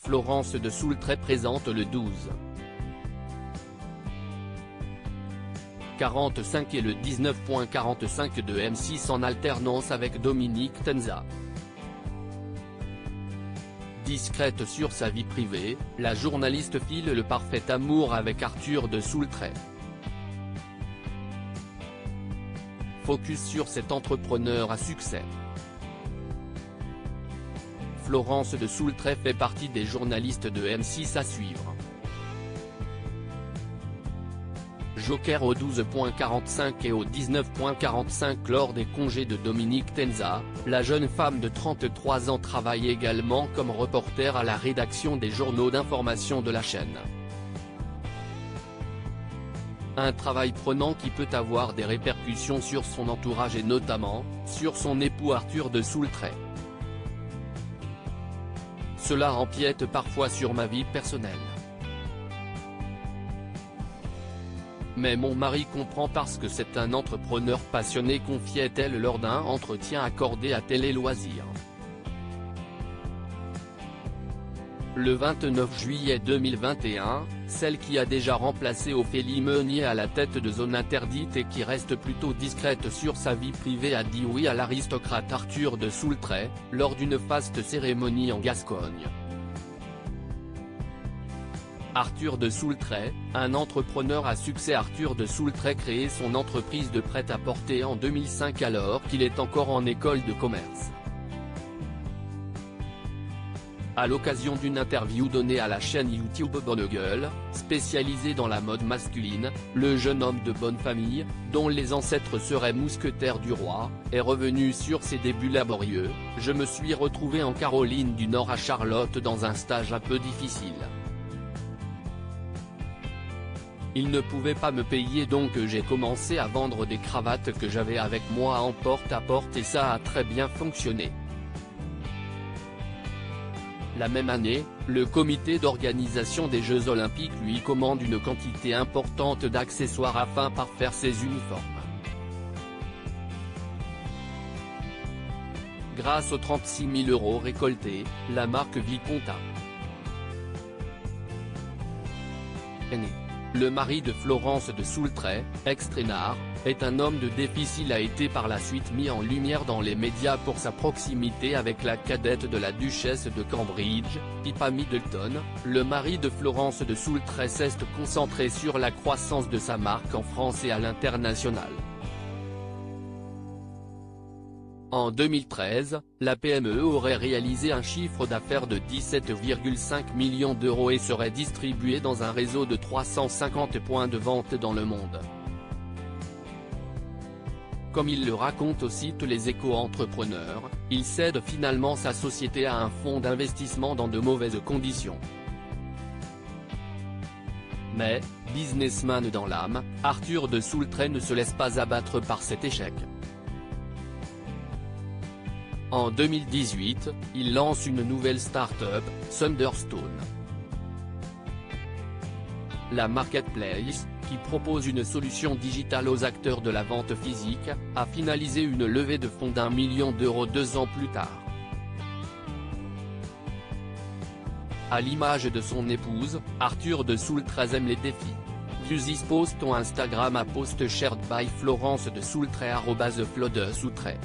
Florence de Soultray présente le 12h45 et le 19h45 de M6 en alternance avec Dominique Tenza. Discrète sur sa vie privée, la journaliste file le parfait amour avec Arthur de Soultray. Focus sur cet entrepreneur à succès. Florence de Soultray fait partie des journalistes de M6 à suivre. Joker au 12h45 et au 19h45 lors des congés de Dominique Tenza, la jeune femme de 33 ans travaille également comme reporter à la rédaction des journaux d'information de la chaîne. Un travail prenant qui peut avoir des répercussions sur son entourage et notamment, sur son époux Arthur de Soultray. Cela empiète parfois sur ma vie personnelle. Mais mon mari comprend parce que c'est un entrepreneur passionné, confiait-elle lors d'un entretien accordé à Télé Loisirs. Le 29 juillet 2021, celle qui a déjà remplacé Ophélie Meunier à la tête de Zone Interdite et qui reste plutôt discrète sur sa vie privée a dit oui à l'aristocrate Arthur de Soultray, lors d'une faste cérémonie en Gascogne. Arthur de Soultray, un entrepreneur à succès. Arthur de Soultray créé son entreprise de prêt-à-porter en 2005 alors qu'il est encore en école de commerce. À l'occasion d'une interview donnée à la chaîne YouTube Bonne Gueule, spécialisée dans la mode masculine, le jeune homme de bonne famille, dont les ancêtres seraient mousquetaires du roi, est revenu sur ses débuts laborieux. Je me suis retrouvé en Caroline du Nord à Charlotte dans un stage un peu difficile. Il ne pouvait pas me payer donc j'ai commencé à vendre des cravates que j'avais avec moi en porte-à-porte et ça a très bien fonctionné. La même année, le comité d'organisation des Jeux Olympiques lui commande une quantité importante d'accessoires afin parfaire ses uniformes. Grâce aux 36 000 € récoltés, la marque Viconta. Le mari de Florence de Soultray, ex-traînard, est un homme de défi. Il a été par la suite mis en lumière dans les médias pour sa proximité avec la cadette de la duchesse de Cambridge, Pippa Middleton. Le mari de Florence de Soultray s'est concentré sur la croissance de sa marque en France et à l'international. En 2013, la PME aurait réalisé un chiffre d'affaires de 17,5 millions d'euros et serait distribuée dans un réseau de 350 points de vente dans le monde. Comme il le raconte au site Les Éco-Entrepreneurs, il cède finalement sa société à un fonds d'investissement dans de mauvaises conditions. Mais, businessman dans l'âme, Arthur de Soultray ne se laisse pas abattre par cet échec. En 2018, il lance une nouvelle start-up, Thunderstone. La marketplace, qui propose une solution digitale aux acteurs de la vente physique, a finalisé une levée de fonds d'1 million d'euros 2 ans plus tard. À l'image de son épouse, Arthur de Soultray aime les défis. Views his post on Instagram à post shared by Florence de Soultray @FloDeSoultray.